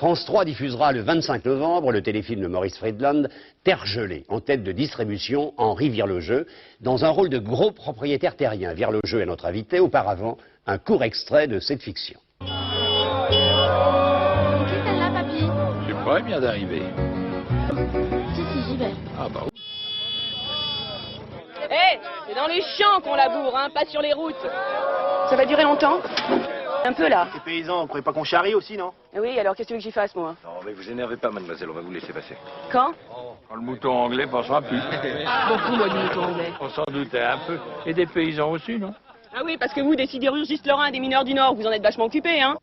France 3 diffusera le 25 novembre le téléfilm de Maurice Friedland, Terre gelée, en tête de distribution, Henri Virlogeux, dans un rôle de gros propriétaire terrien. Virlogeux est notre invité. Auparavant, un court extrait de cette fiction. C'est qui celle-là, papy? Je sais pas, il vient d'arriver. Si, j'y vais. Ah bah oui. Hé, c'est dans les champs qu'on laboure, hein, pas sur les routes. Ça va durer longtemps? Un peu là. Les paysans, vous croyez pas qu'on charrie aussi, non? Eh oui, alors qu'est-ce que tu veux que j'y fasse, moi? Non, mais vous énervez pas, mademoiselle, on va vous laisser passer. Quand? Quand le mouton anglais passera plus. Beaucoup, moi, du mouton anglais. On s'en doutait un peu. Et des paysans aussi, non? Ah oui, parce que vous, des sidérurgistes lorrains et des mineurs du Nord, vous en êtes vachement occupés, hein?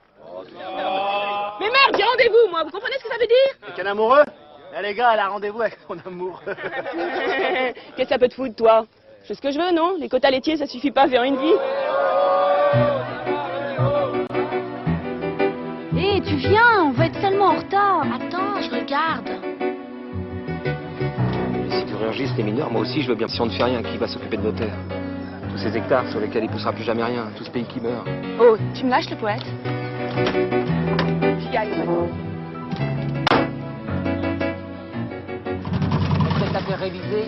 Mais merde, j'ai rendez-vous, moi, vous comprenez ce que ça veut dire? Avec un amoureux? Là, les gars, elle a rendez-vous avec son amoureux. Qu'est-ce que ça peut te foutre, toi? Je fais ce que je veux, non? Les quotas laitiers, ça suffit pas à faire une vie. Hé, tu viens, on va être tellement en retard. Attends, je regarde. Les sidérurgistes, les mineurs, moi aussi je veux bien. Si on ne fait rien, qui va s'occuper de nos terres? Tous ces hectares sur lesquels il poussera plus jamais rien, tout ce pays qui meurt. Oh, tu me lâches le poète? J'y aille, maintenant. Est-ce que t'as fait réviser? Ouais.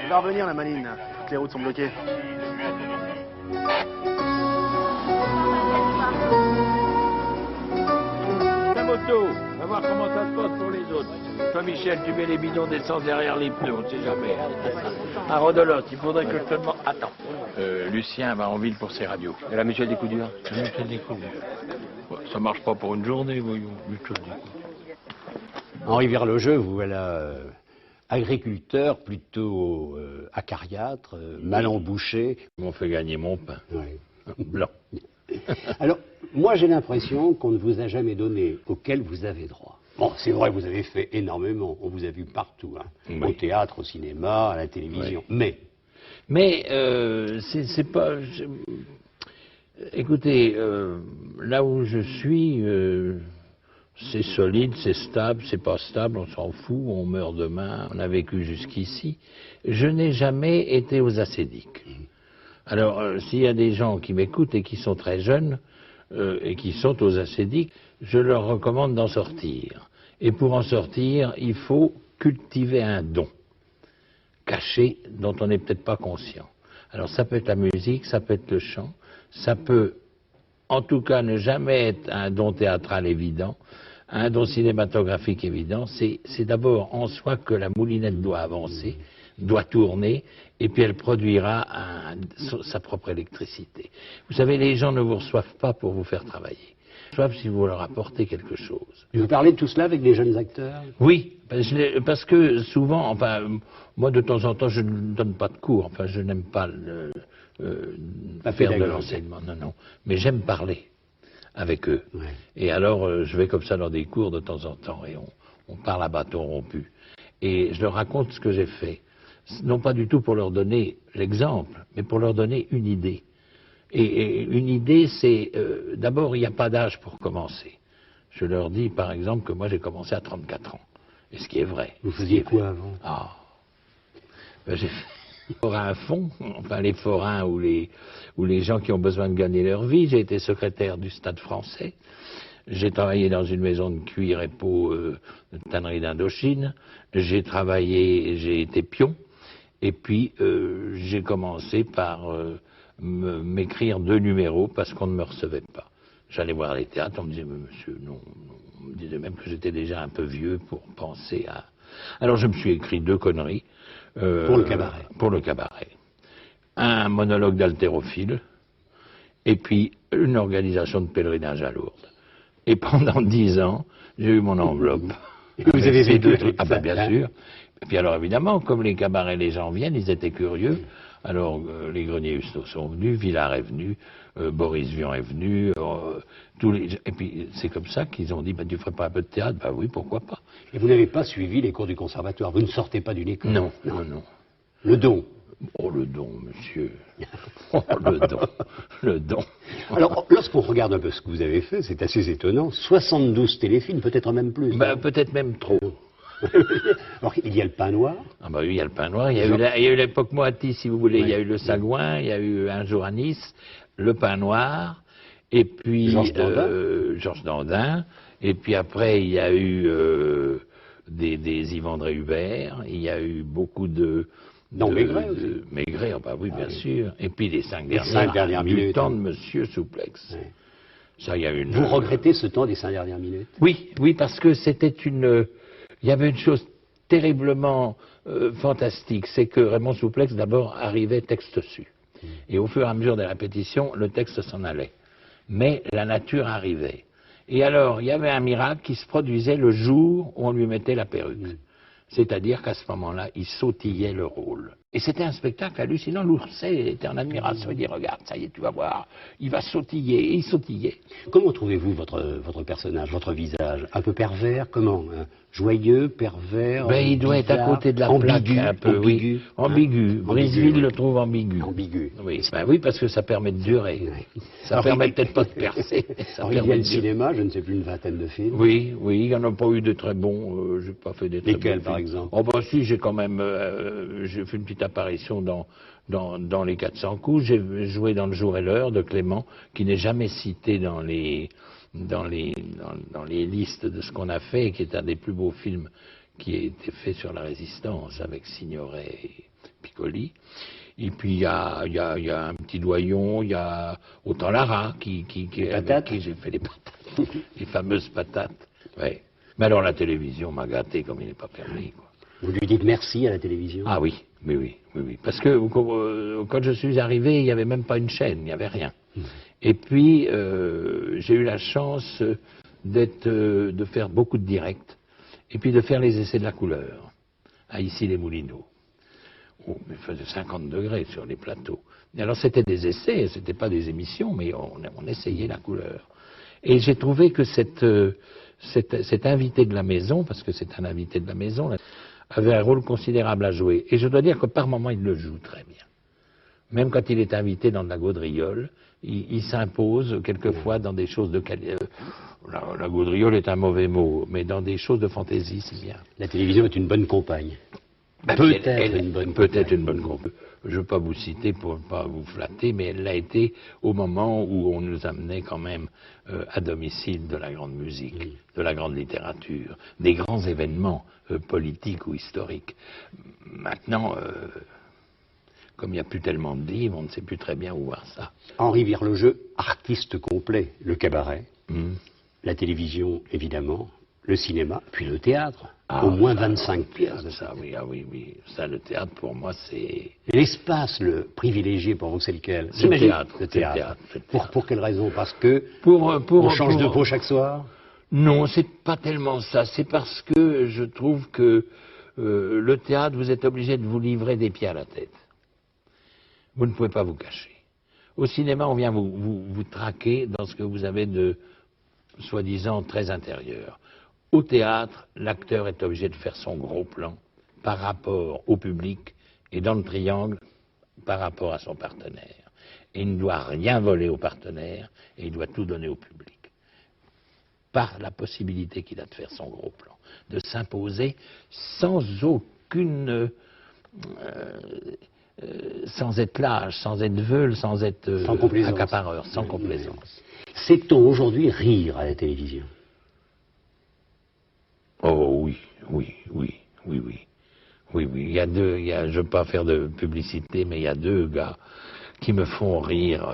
Il va revenir, la manine, là. Toutes les routes sont bloquées. La moto, on va voir comment ça se passe pour les autres. Toi, Michel, tu mets les bidons d'essence derrière les pneus, on ne sait jamais. À Rodolote, il faudrait que je te demande... Attends. Lucien va en ville pour ses radios. Et la mutuelle des coups durs? La mutuelle des coups durs. Ça marche pas pour une journée, voyons. Mutuelle des coups durs. Henri Virlogeux, vous voilà agriculteur, plutôt acariâtre, mal embouché. On fait gagner mon pain. Ouais. Blanc. Alors, moi j'ai l'impression qu'on ne vous a jamais donné auquel vous avez droit. Bon, c'est vrai, vous avez fait énormément, on vous a vu partout, hein. Oui. Au théâtre, au cinéma, à la télévision, Oui. Mais c'est pas... Écoutez, là où je suis, c'est solide, c'est stable, c'est pas stable, on s'en fout, on meurt demain, on a vécu jusqu'ici. Je n'ai jamais été aux ascédiques. Alors, s'il y a des gens qui m'écoutent et qui sont très jeunes et qui sont aux ascédiques, je leur recommande d'en sortir. Et pour en sortir, il faut cultiver un don caché dont on n'est peut-être pas conscient. Alors, ça peut être la musique, ça peut être le chant, ça peut, en tout cas, ne jamais être un don théâtral évident, un don cinématographique évident. C'est d'abord en soi que la moulinette doit avancer, doit tourner, et puis elle produira sa propre électricité. Vous savez, les gens ne vous reçoivent pas pour vous faire travailler. Ils reçoivent si vous leur apportez quelque chose. Vous parlez de tout cela avec des jeunes acteurs? Oui, parce que souvent, enfin, moi de temps en temps, je ne donne pas de cours, enfin, je n'aime pas faire de l'enseignement, non, mais j'aime parler avec eux. Ouais. Et alors, je vais comme ça dans des cours de temps en temps, et on parle à bâton rompu. Et je leur raconte ce que j'ai fait. Non pas du tout pour leur donner l'exemple, mais pour leur donner une idée. Et une idée, c'est... d'abord, il n'y a pas d'âge pour commencer. Je leur dis, par exemple, que moi, j'ai commencé à 34 ans. Et ce qui est vrai. Vous faisiez quoi avant? J'ai fait forain à fond, enfin les forains ou les gens qui ont besoin de gagner leur vie. J'ai été secrétaire du Stade français. J'ai travaillé dans une maison de cuir et peau de tannerie d'Indochine. J'ai été pion. Et puis, j'ai commencé par m'écrire 2 numéros parce qu'on ne me recevait pas. J'allais voir les théâtres, on me disait, mais monsieur, non. On me disait même que j'étais déjà un peu vieux pour penser à... Alors, je me suis écrit 2 conneries. Pour le cabaret. Pour le cabaret. Un monologue d'haltérophile, et puis une organisation de pèlerinage à Lourdes. Et pendant 10 ans, j'ai eu mon enveloppe. Vous avez fait 2 trucs. Ah ben bien sûr. Et puis alors évidemment, comme les cabarets, les gens viennent, ils étaient curieux. Alors les Greniers Hustot sont venus, Villard est venu, Boris Vian est venu, et puis c'est comme ça qu'ils ont dit, bah, tu ferais pas un peu de théâtre? Bah oui, pourquoi pas. Et vous n'avez pas suivi les cours du conservatoire, vous ne sortez pas d'une école? Non. Le don? Oh, le don, monsieur. Oh, le don. Le don. Alors, lorsqu'on regarde un peu ce que vous avez fait, c'est assez étonnant. 72 téléfilms, peut-être même plus. Ben, peut-être même trop. Alors, il y a le pain noir. Ah bah oui, il y a le pain noir, il y a eu l'époque Moati, si vous voulez, il y a eu le Sagouin, il y a eu Un jour à Nice, le pain noir, et puis Georges Dandin, et puis après il y a eu des Yves-André Hubert, il y a eu beaucoup de... Non, Maigret aussi. Maigret, ah bah oui, bien sûr, et puis les 5 dernières minutes. Du temps de Monsieur Souplex. Ouais. Ça, il y a une... Vous regrettez ce temps des 5 dernières minutes? Oui, oui, parce que c'était une... Il y avait une chose terriblement fantastique, c'est que Raymond Souplex, d'abord, arrivait texte su. Et au fur et à mesure des répétitions, le texte s'en allait. Mais la nature arrivait. Et alors, il y avait un miracle qui se produisait le jour où on lui mettait la perruque. C'est-à-dire qu'à ce moment-là, il sautillait le rôle. Et c'était un spectacle hallucinant. L'Ourset était en admiration. Il dit, regarde, ça y est, tu vas voir, il va sautiller. Et il sautillait. Comment trouvez-vous votre personnage, votre visage? Un peu pervers? Comment? Joyeux, pervers? Ben, il doit être à côté de la plaque un peu, ambigu, oui. Ambigu. Briseville le trouve ambigu. Ambigu. Oui, ben oui, parce que ça permet de durer. Ça permet peut-être pas de percer. Alors, il y a le cinéma, je ne sais plus, une vingtaine de films. Oui, oui, il n'y en a pas eu de très bons. J'ai pas fait des très bons. Lesquels, par exemple? Oh ben si, j'ai quand même, j'ai fait une petite apparition dans Les 400 coups. J'ai joué dans Le jour et l'heure de Clément, qui n'est jamais cité dans les listes de ce qu'on a fait, et qui est un des plus beaux films qui a été fait sur la résistance avec Signoret et Piccoli. Et puis il y a un petit doyon, il y a Autant Lara avec qui j'ai fait les patates, les fameuses patates. Ouais. Mais alors la télévision m'a gâté comme il n'est pas permis, quoi. Vous lui dites merci à la télévision? Ah oui, oui. Parce que quand je suis arrivé, il n'y avait même pas une chaîne, il n'y avait rien. Et puis, j'ai eu la chance de faire beaucoup de directs, et puis de faire les essais de la couleur, à Issy-les-Moulineaux. Oh, il faisait 50 degrés sur les plateaux. Et alors, c'était des essais, c'était pas des émissions, mais on essayait la couleur. Et j'ai trouvé que cet invité de la maison, parce que c'est un invité de la maison, avait un rôle considérable à jouer. Et je dois dire que par moments, il le joue très bien. Même quand il est invité dans de la gaudriole, il s'impose quelquefois dans des choses de qualité. La gaudriole est un mauvais mot, mais dans des choses de fantaisie, c'est bien. La télévision est une bonne compagne. Ben, Peut-être une bonne compagne. Peut-être une bonne compagne. Je ne veux pas vous citer pour ne pas vous flatter, mais elle l'a été au moment où on nous amenait quand même à domicile de la grande musique, de la grande littérature, des grands événements politiques ou historiques. Maintenant, comme il n'y a plus tellement de livres, on ne sait plus très bien où voir ça. Henri Virlogeux, artiste complet, le cabaret, la télévision évidemment, le cinéma, puis le théâtre. Au moins 25 pièces. Ça, oui. Ça, le théâtre, pour moi, c'est... L'espace, le privilégié pour vous, c'est lequel? C'est le théâtre. Le théâtre. Pour quelle raison? Parce que on change de peau chaque soir? Non, c'est pas tellement ça. C'est parce que je trouve que le théâtre, vous êtes obligé de vous livrer des pieds à la tête. Vous ne pouvez pas vous cacher. Au cinéma, on vient vous traquer dans ce que vous avez de, soi-disant, très intérieur. Au théâtre, l'acteur est obligé de faire son gros plan par rapport au public et dans le triangle par rapport à son partenaire. Et il ne doit rien voler au partenaire et il doit tout donner au public. Par la possibilité qu'il a de faire son gros plan, de s'imposer sans aucune... sans être lâche, sans être veule, sans être accapareur, sans complaisance. Sait-on aujourd'hui rire à la télévision? Oh oui. Il y a deux, je ne veux pas faire de publicité, mais il y a deux gars qui me font rire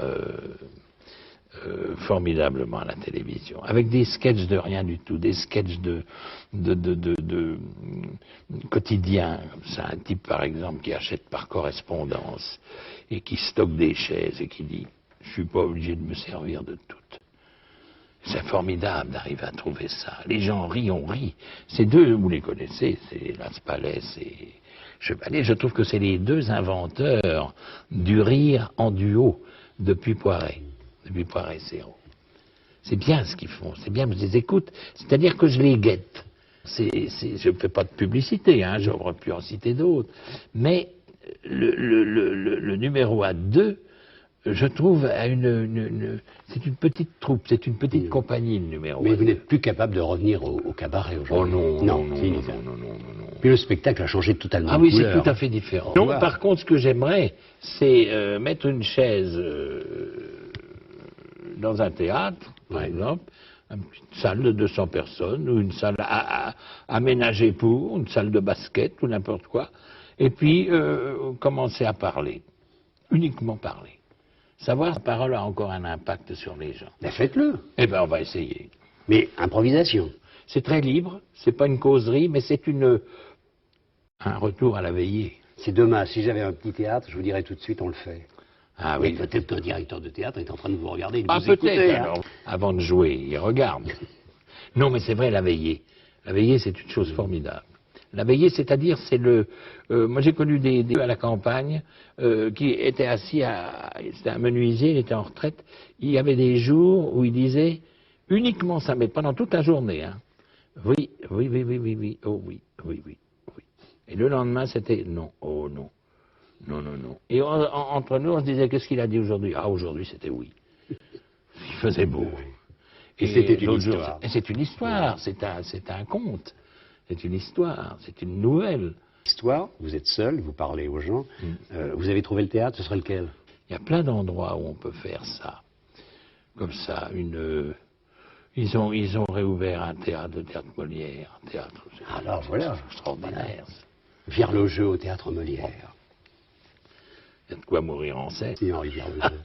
formidablement à la télévision, avec des sketchs de rien du tout, des sketchs de quotidien. C'est un type, par exemple, qui achète par correspondance et qui stocke des chaises et qui dit « je suis pas obligé de me servir de toutes ». C'est formidable d'arriver à trouver ça. Les gens rient, on rit. Ces deux, vous les connaissez, c'est Las Palais et Chevalier. Je trouve que c'est les deux inventeurs du rire en duo depuis Poiret Zéro. C'est bien ce qu'ils font, c'est bien, je les écoute, c'est-à-dire que je les guette. Je ne fais pas de publicité, j'aurais pu en citer d'autres, mais le numéro à 2, je trouve, c'est une petite troupe, c'est une petite compagnie, le numéro Mais à vous 2. n'êtes plus capable de revenir au cabaret Oh aujourd'hui. non. fini, ça. Puis le spectacle a changé totalement Ah de oui, c'est couleur. tout à fait différent. Non, par contre, ce que j'aimerais, c'est mettre une chaise dans un théâtre, par exemple, une salle de 200 personnes, ou une salle aménagée pour, une salle de basket, ou n'importe quoi, et puis commencer à parler, uniquement parler. Savoir si la parole a encore un impact sur les gens. Ben faites-le. Eh bien, on va essayer. Mais improvisation. C'est très libre, c'est pas une causerie, mais c'est un retour à la veillée. C'est dommage. Si j'avais un petit théâtre, je vous dirais tout de suite, on le fait. Ah Mais oui. peut-être qu'un directeur de théâtre est en train de vous regarder et de Ah vous écouter. peut-être, hein. alors. Avant de jouer, il regarde. Non, mais c'est vrai, la veillée. La veillée, c'est une chose formidable. La veillée, c'est-à-dire, c'est le... moi, j'ai connu des à la campagne qui étaient assis c'était un menuisier, il était en retraite. Il y avait des jours où il disait uniquement ça, mais pendant toute la journée. Hein. Oui, oh oui. Et le lendemain, c'était non, oh non. Non. Et entre nous, on se disait, qu'est-ce qu'il a dit aujourd'hui? Ah, aujourd'hui, c'était oui. Il faisait beau. Et c'était une l'autre jour, histoire. et c'est une histoire, c'est un conte. C'est une histoire, c'est une nouvelle. Histoire, vous êtes seul, vous parlez aux gens. Vous avez trouvé le théâtre, ce serait lequel? Il y a plein d'endroits où on peut faire ça. Comme ça, ils ont réouvert un théâtre, le théâtre Molière, un théâtre Alors voilà. extraordinaire. Virlogeux au théâtre Molière. Il y a de quoi mourir en scène. C'est Henri Virlogeux.